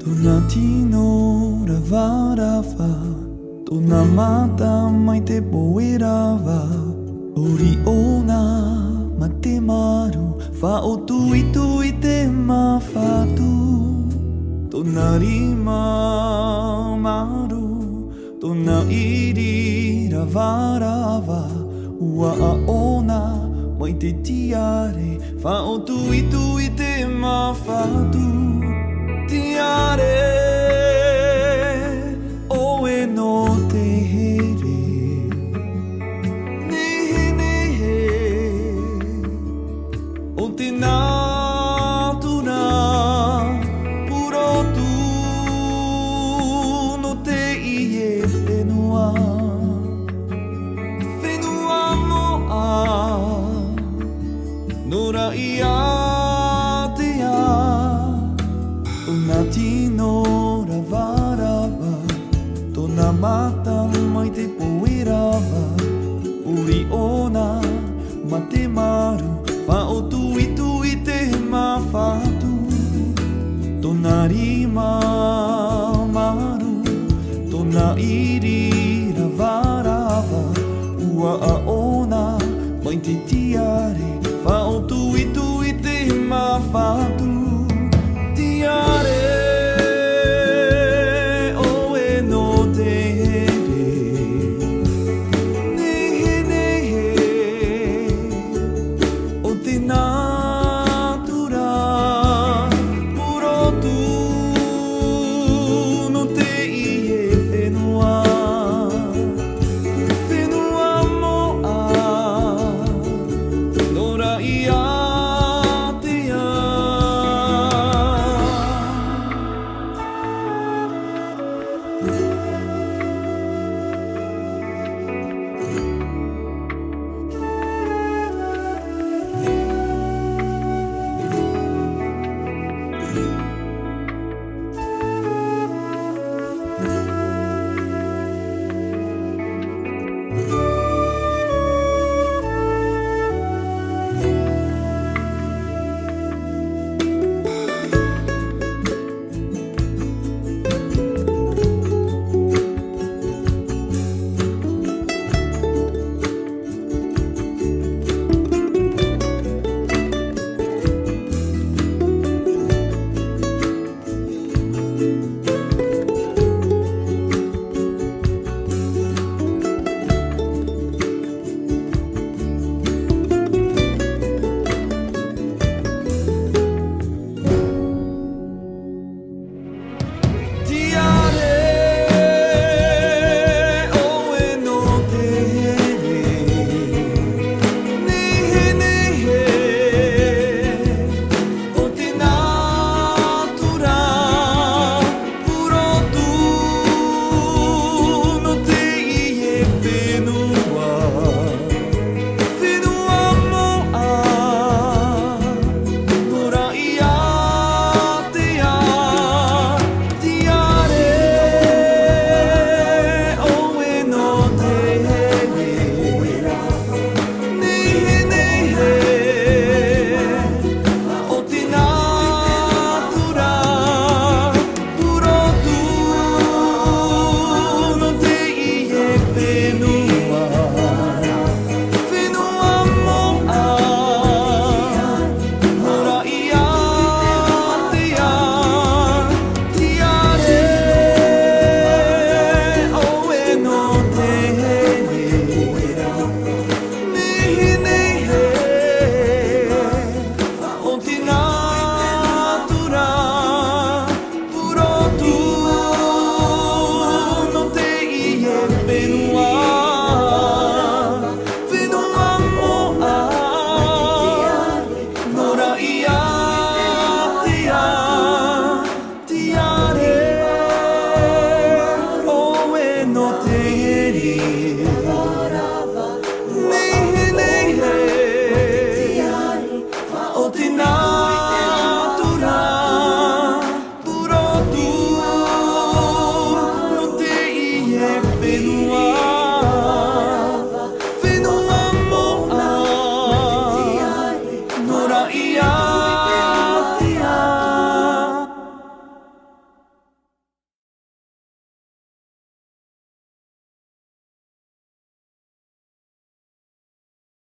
Donatino ravarava Donamata maite poerava Oriona matemaru Fa'otui te mafatu Donarima maru Donairi ravarava Ua'aona maite tiare Fa'otui te mafatu Tiare oe no te here Nehe nehe O te natura Purotu no te ie whenua Whenua moa Nora ia te a Donatino ravarava Donamata maite poerava Oriona matemaru Fa'otui te mafatu Donarima maru Donairi ravarava Ua'aona maite tiare Fa'otui te mafatu